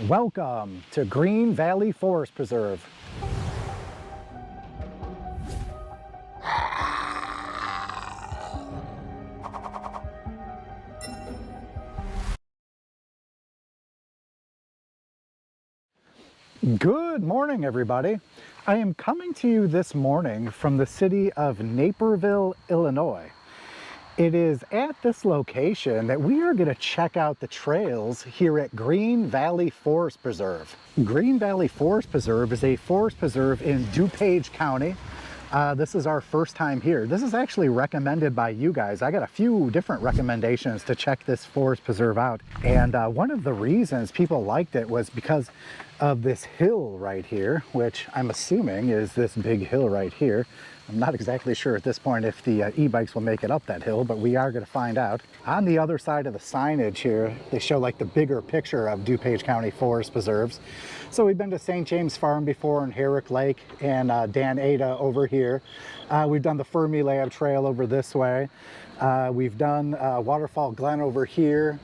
Welcome to Greene Valley Forest Preserve. Good morning, everybody. I am coming to you this morning from the city of Naperville, Illinois. It is at this location that we are going to check out the trails here at Greene Valley Forest Preserve. Greene Valley Forest Preserve is a forest preserve in DuPage County. This is our first time here. This is actually recommended by you guys. I got a few different recommendations to check this forest preserve out. And one of the reasons people liked it was because of this hill right here, which I'm assuming is this big hill right here. I'm not exactly sure at this point if the e-bikes will make it up that hill, but we are going to find out. On the other side of the signage here, they show like the bigger picture of DuPage County Forest Preserves. So we've been to St. James Farm before and Herrick Lake and Dan Ada over here. We've done the Fermi Lab Trail over this way. We've done Waterfall Glen over here.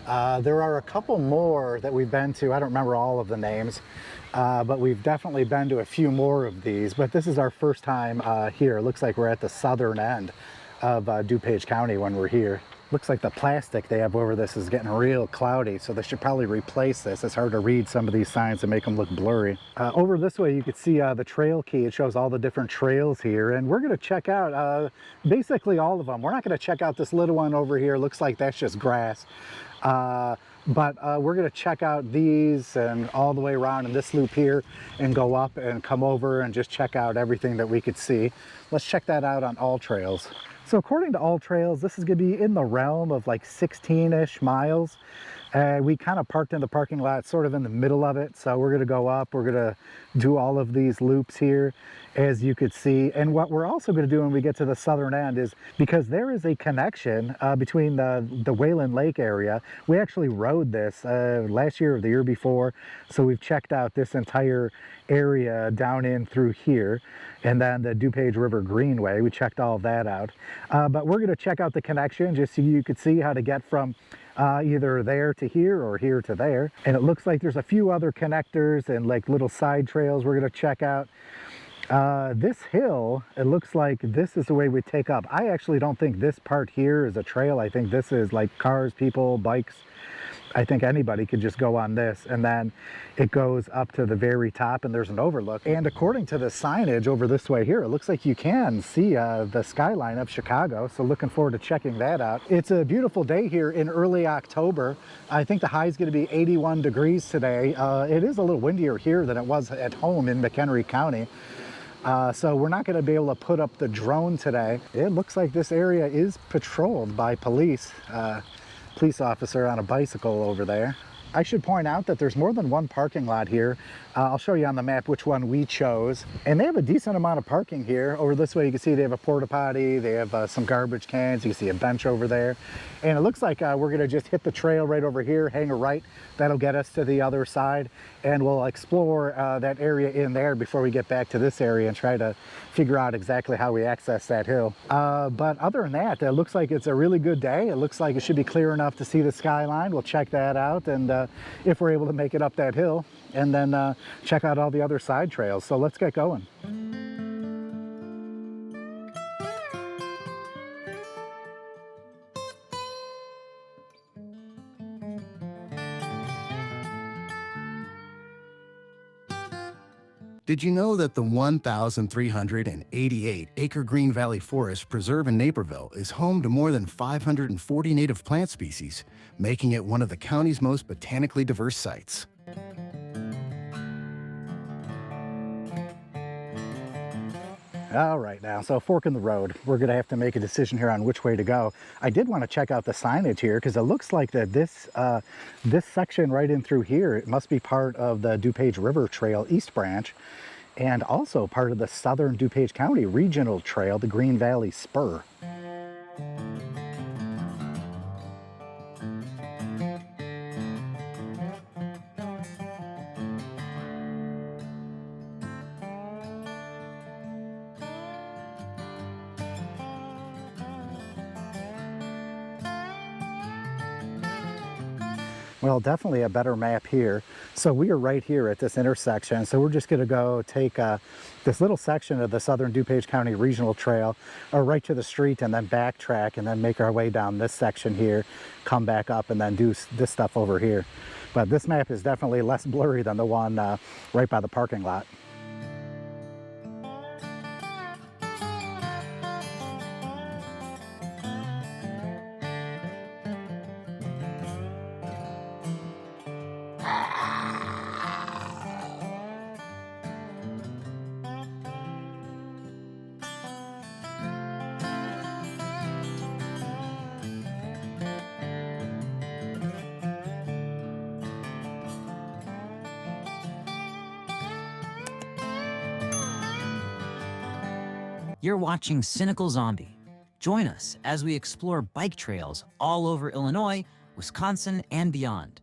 There are a couple more that we've been to. I don't remember all of the names, but we've definitely been to a few more of these. But this is our first time here. It looks like we're at the southern end of DuPage County when we're here. Looks like the plastic they have over this is getting real cloudy, so they should probably replace this. It's hard to read some of these signs and make them look blurry. Over this way you can see the trail key. It shows all the different trails here, and we're going to check out basically all of them. We're not going to check out this little one over here. Looks like that's just grass. But we're going to check out these and all the way around in this loop here and go up and come over and just check out everything that we could see. Let's check that out on AllTrails. So according to AllTrails, this is going to be in the realm of like 16-ish miles. We kind of parked in the parking lot sort of in the middle of it. So we're going to go up, we're going to do all of these loops here, as you could see. And what we're also going to do when we get to the southern end is, because there is a connection between the Whalon Lake area. We actually rode this last year or the year before. So we've checked out this entire area down in through here. And then the DuPage River Greenway, we checked all of that out. But we're going to check out the connection just so you could see how to get from either there to here or here to there. And it looks like there's a few other connectors and like little side trails we're going to check out. This hill, it looks like this is the way we take up. I actually don't think this part here is a trail. I think this is like cars, people, bikes. I think anybody could just go on this, and then it goes up to the very top and there's an overlook. And according to the signage over this way here, it looks like you can see the skyline of Chicago. So looking forward to checking that out. It's a beautiful day here in early October. I think the high is going to be 81 degrees today. It is a little windier here than it was at home in McHenry County. So we're not going to be able to put up the drone today. It looks like this area is patrolled by police. Police officer on a bicycle over there. I should point out that there's more than one parking lot here. I'll show you on the map which one we chose. And they have a decent amount of parking here. Over this way you can see they have a porta potty, they have some garbage cans, you can see a bench over there. And it looks like we're gonna just hit the trail right over here, hang a right. That'll get us to the other side. And we'll explore that area in there before we get back to this area and try to figure out exactly how we access that hill. But other than that, it looks like it's a really good day. It looks like it should be clear enough to see the skyline. We'll check that out, and if we're able to make it up that hill, and then check out all the other side trails. So let's get going. Did you know that the 1,388-acre Greene Valley Forest Preserve in Naperville is home to more than 540 native plant species, making it one of the county's most botanically diverse sites? All right, now, so fork in the road. We're gonna have to make a decision here on which way to go. I did want to check out the signage here because it looks like that this section right in through here, it must be part of the DuPage River Trail East Branch, and also part of the Southern DuPage County Regional Trail, the Greene Valley Spur. Well, definitely a better map here. So we are right here at this intersection. So we're just going to go take this little section of the Southern DuPage County Regional Trail right to the street and then backtrack and then make our way down this section here, come back up and then do this stuff over here. But this map is definitely less blurry than the one right by the parking lot. You're watching Cynical Zombie. Join us as we explore bike trails all over Illinois, Wisconsin, and beyond.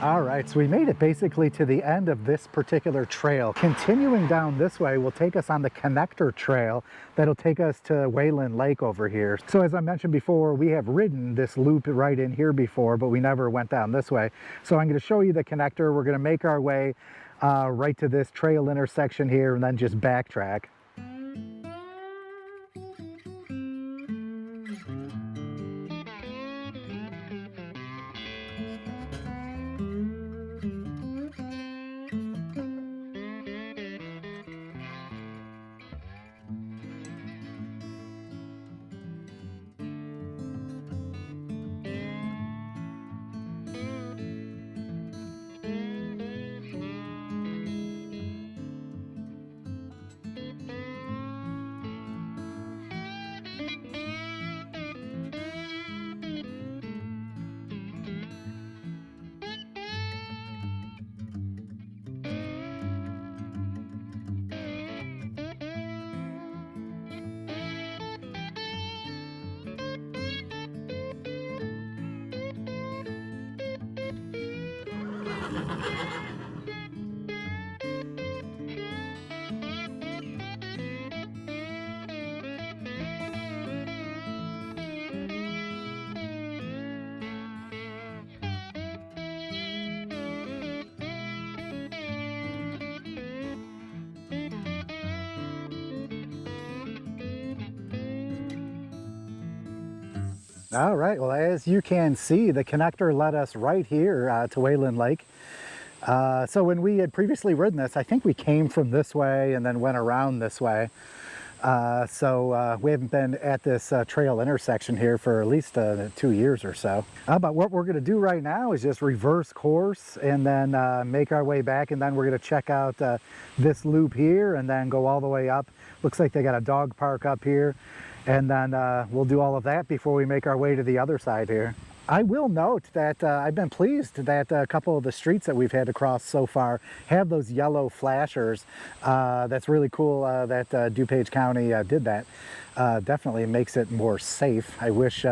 All right, so we made it basically to the end of this particular trail. Continuing down this way will take us on the connector trail that'll take us to Whalon Lake over here. So as I mentioned before, we have ridden this loop right in here before, but we never went down this way. So I'm going to show you the connector. We're going to make our way right to this trail intersection here and then just backtrack. All right, well, as you can see, the connector led us right here to Whalon Lake. So when we had previously ridden this, I think we came from this way and then went around this way. So we haven't been at this trail intersection here for at least 2 years or so. But what we're going to do right now is just reverse course and then make our way back, and then we're going to check out this loop here and then go all the way up. Looks like they got a dog park up here, and then we'll do all of that before we make our way to the other side here. I will note that I've been pleased that a couple of the streets that we've had to cross so far have those yellow flashers. That's really cool that DuPage County did that. Definitely makes it more safe. I wish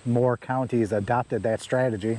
more counties adopted that strategy.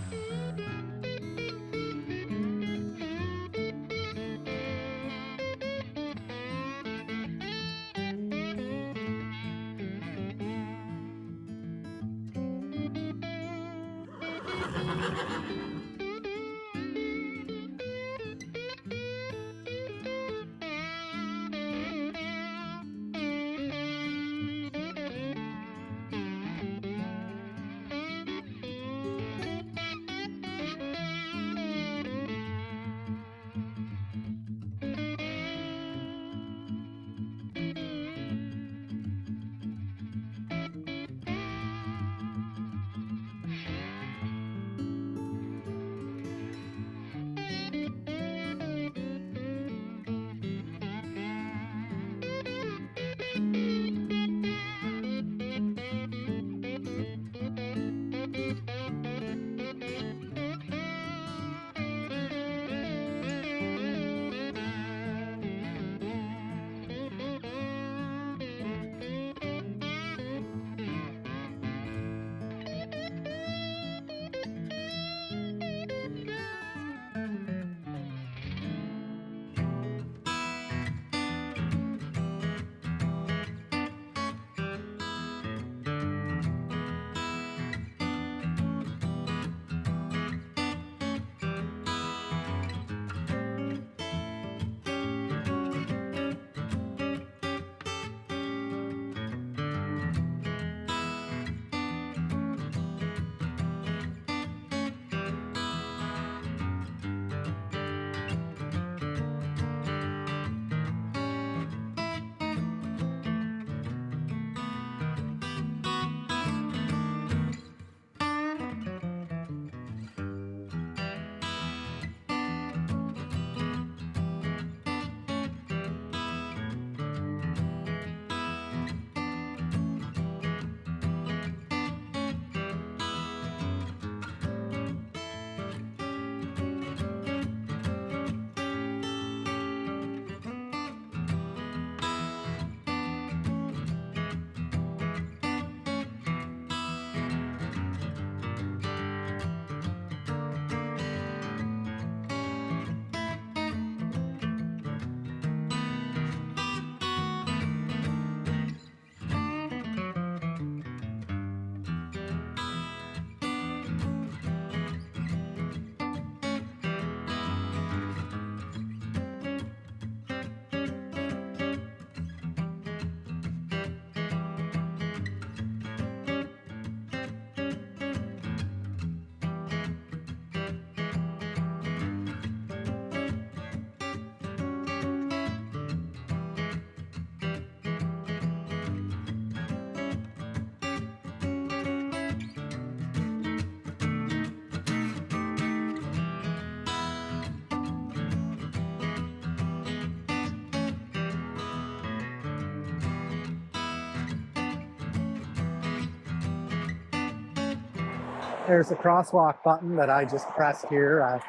There's a crosswalk button that I just pressed here.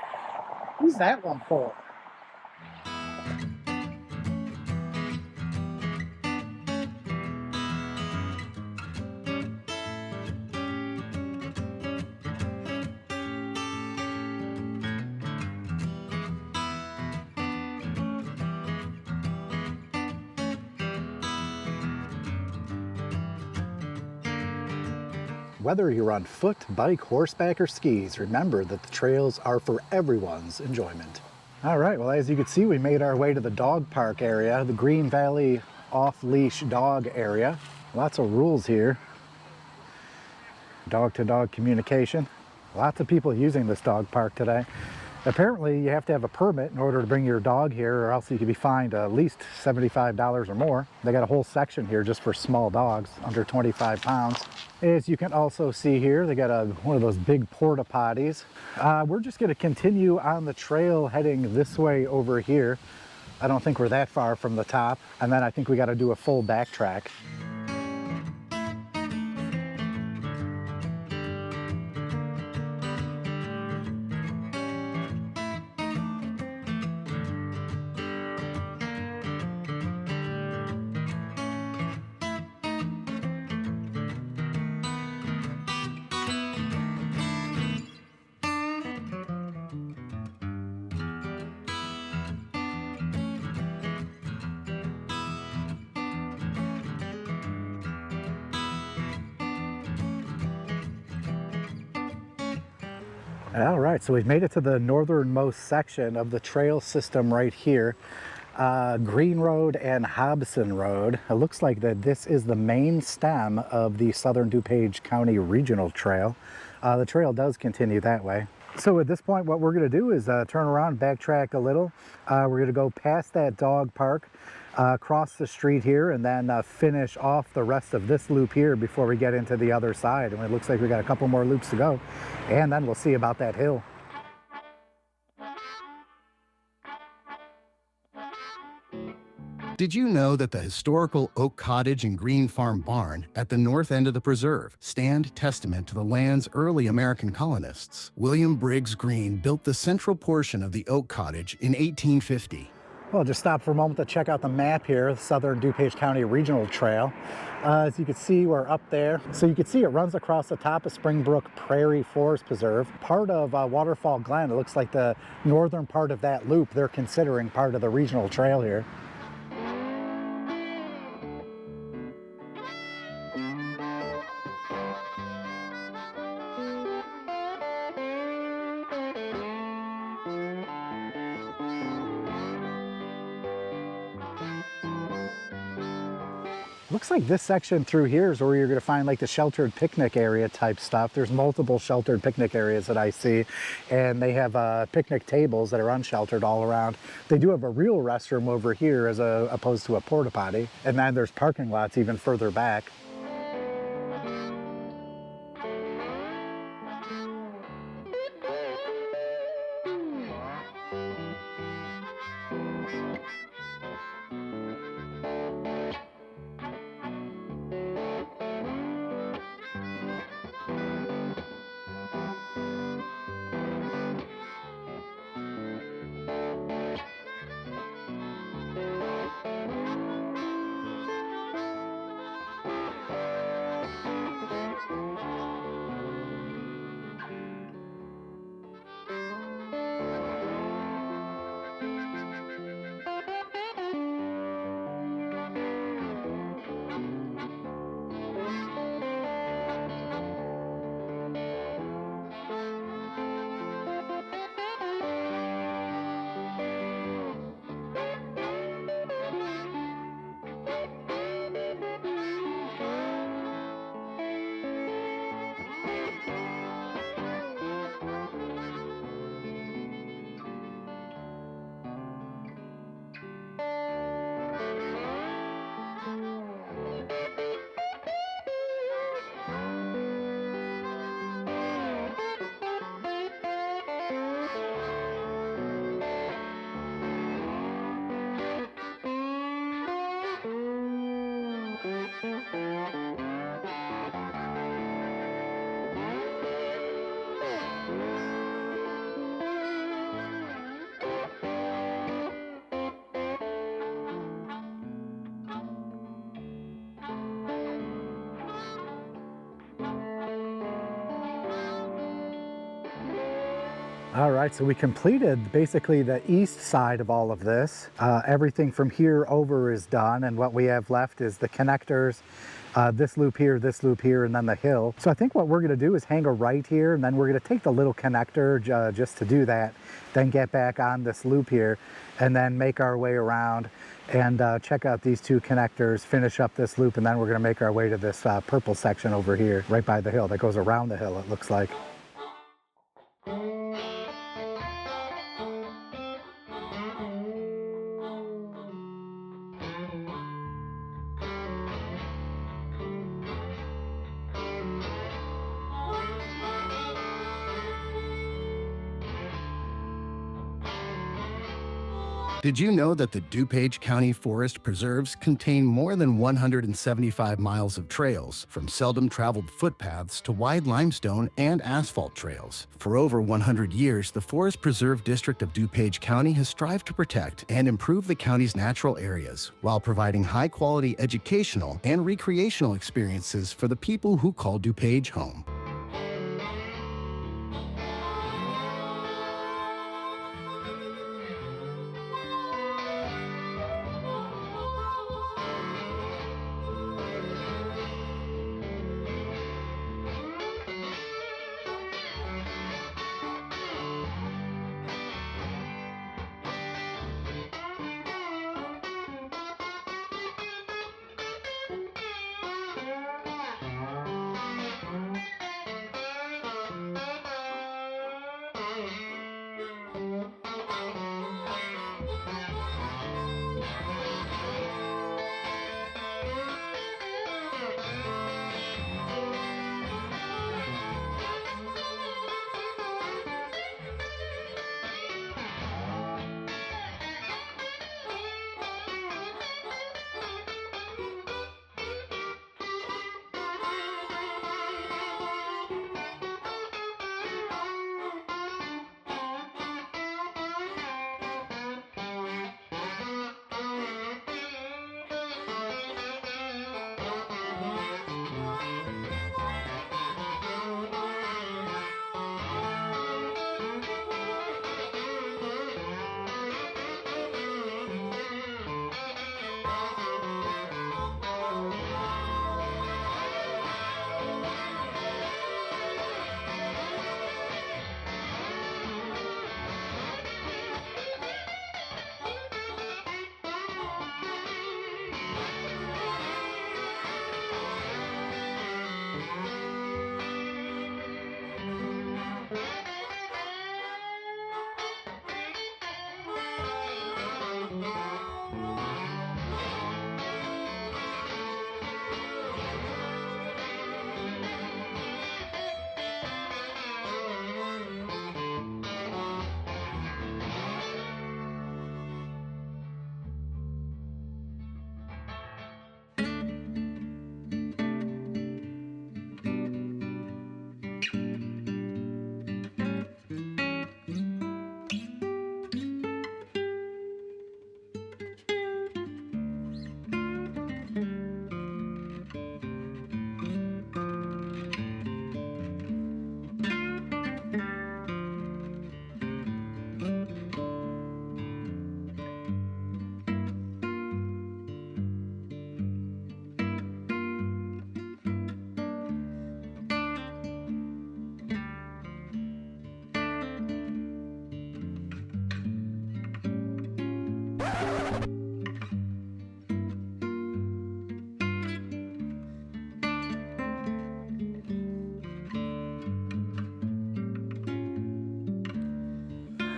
Who's that one for? Whether you're on foot, bike, horseback, or skis, remember that the trails are for everyone's enjoyment. All right, well, as you can see, we made our way to the dog park area, the Greene Valley off-leash dog area. Lots of rules here. Dog-to-dog communication. Lots of people using this dog park today. Apparently you have to have a permit in order to bring your dog here, or else you could be fined at least $75 or more. They got a whole section here just for small dogs under 25 pounds. As you can also see here, they got one of those big porta potties. We're just going to continue on the trail heading this way over here. I don't think we're that far from the top, and then I think we got to do a full backtrack. All right, so we've made it to the northernmost section of the trail system right here. Greene Road and Hobson Road. It looks like that this is the main stem of the Southern DuPage County Regional Trail. The trail does continue that way. So at this point, what we're going to do is turn around, backtrack a little. We're going to go past that dog park, cross the street here, and then finish off the rest of this loop here before we get into the other side. And it looks like we got a couple more loops to go, and then we'll see about that hill. Did you know that the historical Oak Cottage and Green Farm Barn at the north end of the preserve stand testament to the land's early American colonists? William Briggs Greene built the central portion of the Oak Cottage in 1850. Well, just stop for a moment to check out the map here, the Southern DuPage County Regional Trail. As you can see, we're up there. So you can see it runs across the top of Springbrook Prairie Forest Preserve, part of Waterfall Glen. It looks like the northern part of that loop they're considering part of the regional trail here. Looks like this section through here is where you're going to find like the sheltered picnic area type stuff. There's multiple sheltered picnic areas that I see, and they have picnic tables that are unsheltered all around. They do have a real restroom over here as opposed to a porta potty, and then there's parking lots even further back. All right, so we completed basically the east side of all of this. Everything from here over is done, and what we have left is the connectors, this loop here, and then the hill. So I think what we're gonna do is hang a right here, and then we're gonna take the little connector just to do that, then get back on this loop here, and then make our way around and check out these two connectors, finish up this loop, and then we're gonna make our way to this purple section over here, right by the hill, that goes around the hill, it looks like. Did you know that the DuPage County Forest Preserves contain more than 175 miles of trails, from seldom traveled footpaths to wide limestone and asphalt trails? For over 100 years, the Forest Preserve District of DuPage County has strived to protect and improve the county's natural areas while providing high-quality educational and recreational experiences for the people who call DuPage home.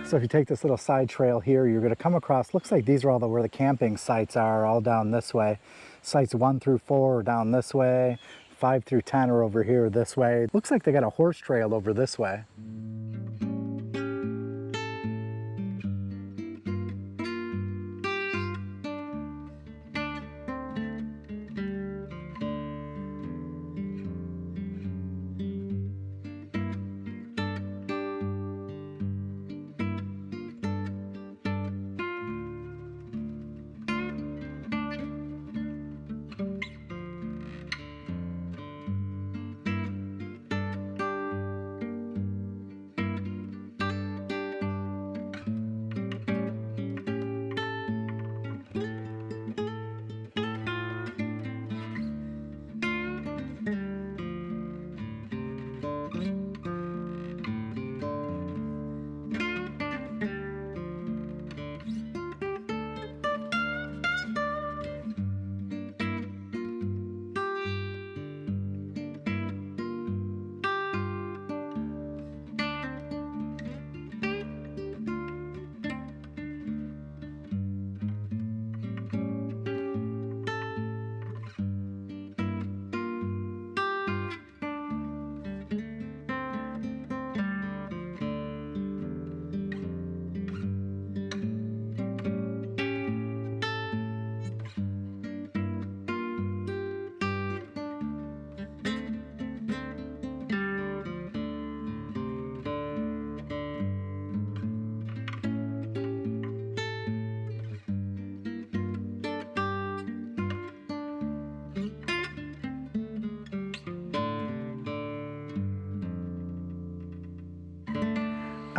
So if you take this little side trail here, you're going to come across, looks like these are all where the camping sites are, all down this way. Sites 1 through 4 are down this way, 5 through 10 are over here this way. Looks like they got a horse trail over this way.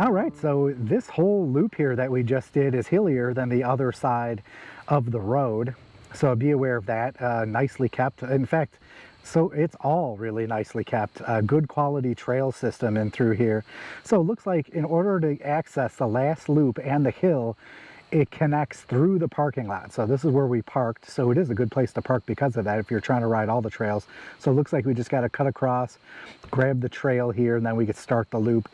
All right, so this whole loop here that we just did is hillier than the other side of the road. So be aware of that. Nicely kept. In fact, so it's all really nicely kept. Good quality trail system in through here. So it looks like in order to access the last loop and the hill, it connects through the parking lot. So this is where we parked. So it is a good place to park because of that if you're trying to ride all the trails. So it looks like we just got to cut across, grab the trail here, and then we could start the loop.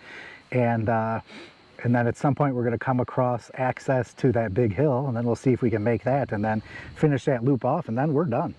And then at some point we're going to come across access to that big hill, and then we'll see if we can make that and then finish that loop off, and then we're done.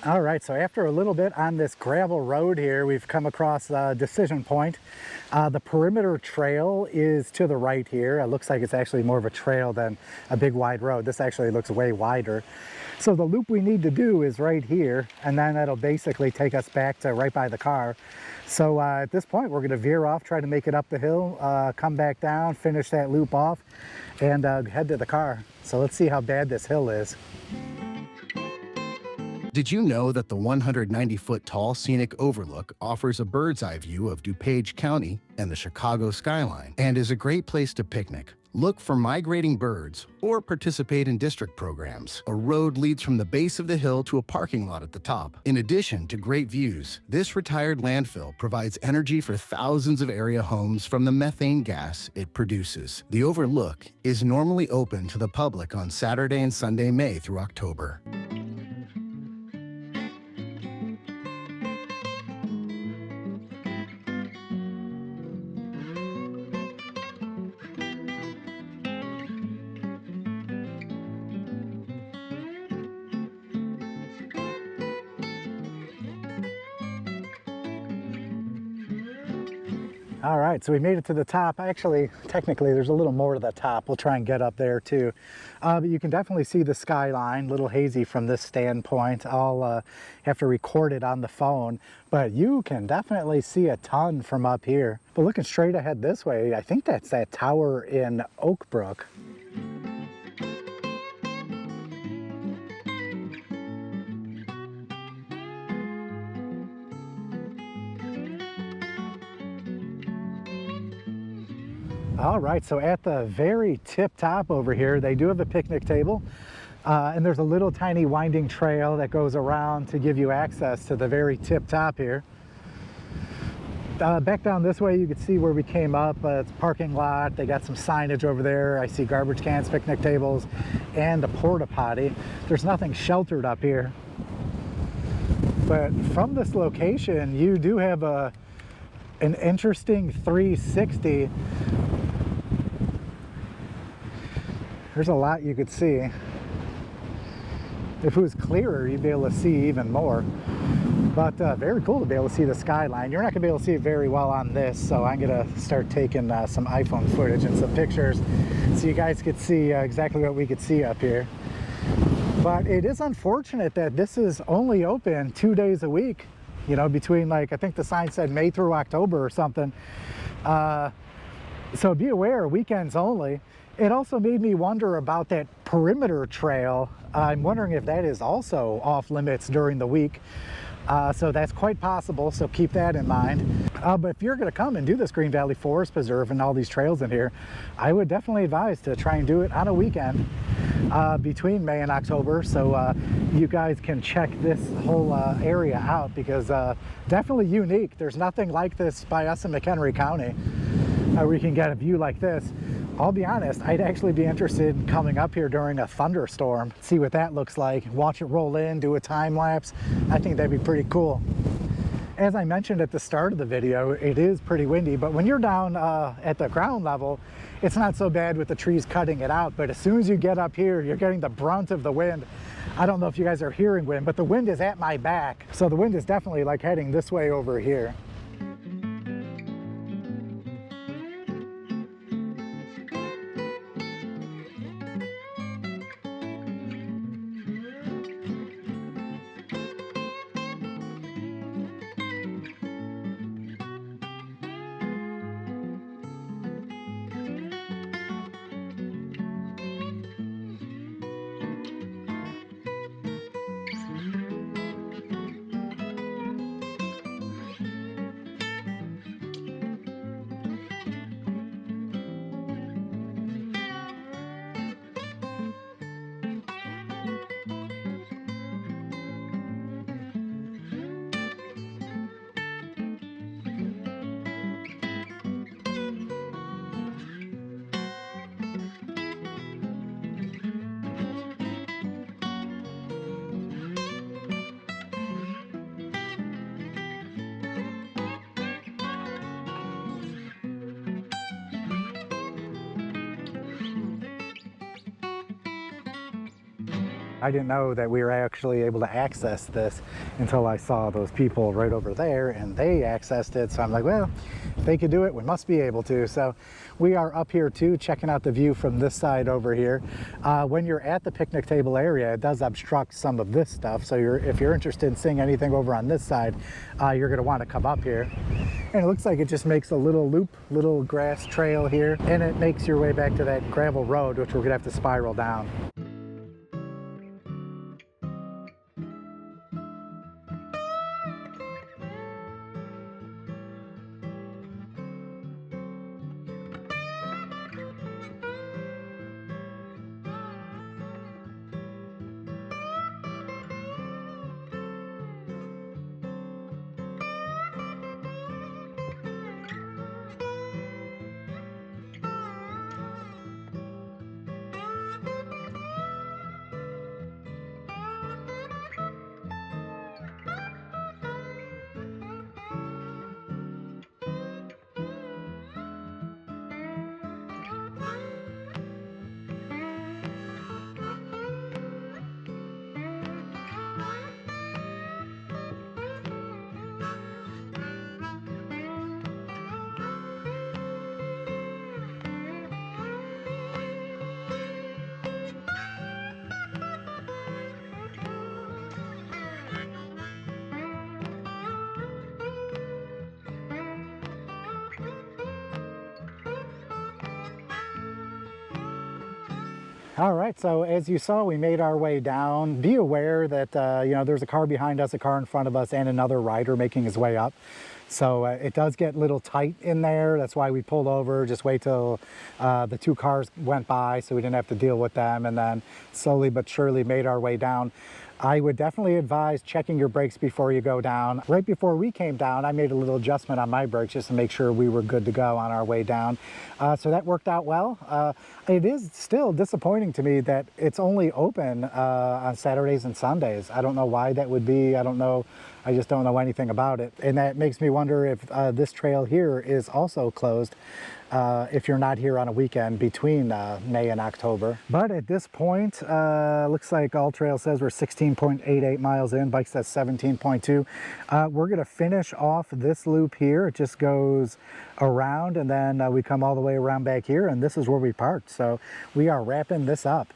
All right, so after a little bit on this gravel road here, we've come across a decision point. The perimeter trail is to the right here. It looks like it's actually more of a trail than a big wide road. This actually looks way wider. So the loop we need to do is right here, and then that'll basically take us back to right by the car. So at this point, we're gonna veer off, try to make it up the hill, come back down, finish that loop off, and head to the car. So let's see how bad this hill is. Did you know that the 190-foot tall scenic overlook offers a bird's eye view of DuPage County and the Chicago skyline and is a great place to picnic? Look for migrating birds or participate in district programs. A road leads from the base of the hill to a parking lot at the top. In addition to great views, this retired landfill provides energy for thousands of area homes from the methane gas it produces. The overlook is normally open to the public on Saturday and Sunday, May through October. All right, so we made it to the top. Actually, technically, there's a little more to the top. We'll try and get up there too. But you can definitely see the skyline, a little hazy from this standpoint. I'll have to record it on the phone, but you can definitely see a ton from up here. But looking straight ahead this way, I think that's that tower in Oak Brook. All right, so at the very tip top over here, they do have a picnic table. And there's a little tiny winding trail that goes around to give you access to the very tip top here. Back down this way, you can see where we came up. It's a parking lot. They got some signage over there. I see garbage cans, picnic tables, and a porta potty. There's nothing sheltered up here. But from this location, you do have an interesting 360. There's a lot you could see. If it was clearer, you'd be able to see even more. But very cool to be able to see the skyline. You're not gonna be able to see it very well on this, so I'm gonna start taking some iPhone footage and some pictures so you guys could see exactly what we could see up here. But it is unfortunate that this is only open 2 days a week, you know, between, like, I think the sign said May through October or something. So be aware, weekends only. It also made me wonder about that perimeter trail. I'm wondering if that is also off limits during the week. So that's quite possible, so keep that in mind. But if you're gonna come and do this Greene Valley Forest Preserve and all these trails in here, I would definitely advise to try and do it on a weekend between May and October, so you guys can check this whole area out, because definitely unique. There's nothing like this by us in McHenry County. where you can get a view like this. I'll be honest, I'd actually be interested in coming up here during a thunderstorm, see what that looks like, watch it roll in, do a time lapse. I think that'd be pretty cool. As I mentioned at the start of the video, it is pretty windy, but when you're down at the ground level, it's not so bad with the trees cutting it out. But as soon as you get up here, you're getting the brunt of the wind. I don't know if you guys are hearing wind, but the wind is at my back. So the wind is definitely like heading this way over here. I didn't know that we were actually able to access this until I saw those people right over there and they accessed it. So I'm like, well, if they could do it, we must be able to. So we are up here too, checking out the view from this side over here. When you're at the picnic table area, it does obstruct some of this stuff. So if you're interested in seeing anything over on this side, you're gonna want to come up here. And it looks like it just makes a little loop, little grass trail here, and it makes your way back to that gravel road, which we're gonna have to spiral down. All right, so as you saw, we made our way down. Be aware that, you know, there's a car behind us, a car in front of us, and another rider making his way up. So it does get a little tight in there. That's why we pulled over, just wait till the two cars went by so we didn't have to deal with them, and then slowly but surely made our way down. I would definitely advise checking your brakes before you go down. Right before we came down, I made a little adjustment on my brakes just to make sure we were good to go on our way down. So that worked out well. It is still disappointing to me that it's only open on Saturdays and Sundays. I don't know why that would be. I don't know. I just don't know anything about it. And that makes me wonder if this trail here is also closed if you're not here on a weekend between May and October. But at this point, looks like AllTrails says we're 16.88 miles in, bike says 17.2. We're gonna finish off this loop here. It just goes around and then we come all the way around back here, and this is where we parked. So we are wrapping this up.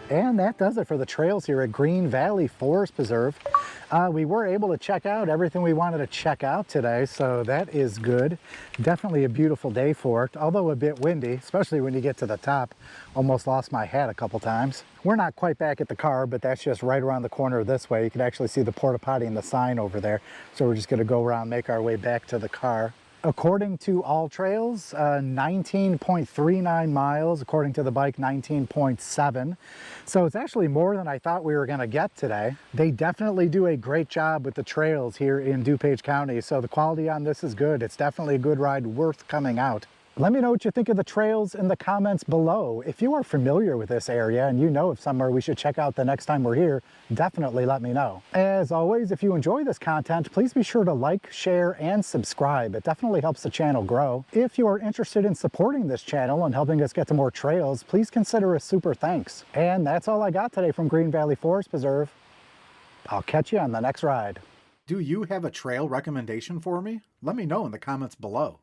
And that does it for the trails here at Greene Valley Forest Preserve. We were able to check out everything we wanted to check out today, so that is good. Definitely a beautiful day for it, although a bit windy, especially when you get to the top. Almost lost my hat a couple times. We're not quite back at the car, but that's just right around the corner this way. You can actually see the porta potty and the sign over there. So we're just gonna go around, make our way back to the car. According to AllTrails, 19.39 miles. According to the bike, 19.7. So it's actually more than I thought we were gonna get today. They definitely do a great job with the trails here in DuPage County. So the quality on this is good. It's definitely a good ride, worth coming out. Let me know what you think of the trails in the comments below. If you are familiar with this area and you know of somewhere we should check out the next time we're here, definitely let me know. As always, if you enjoy this content, please be sure to like, share, and subscribe. It definitely helps the channel grow. If you are interested in supporting this channel and helping us get to more trails, please consider a super thanks. And that's all I got today from Greene Valley Forest Preserve. I'll catch you on the next ride. Do you have a trail recommendation for me? Let me know in the comments below.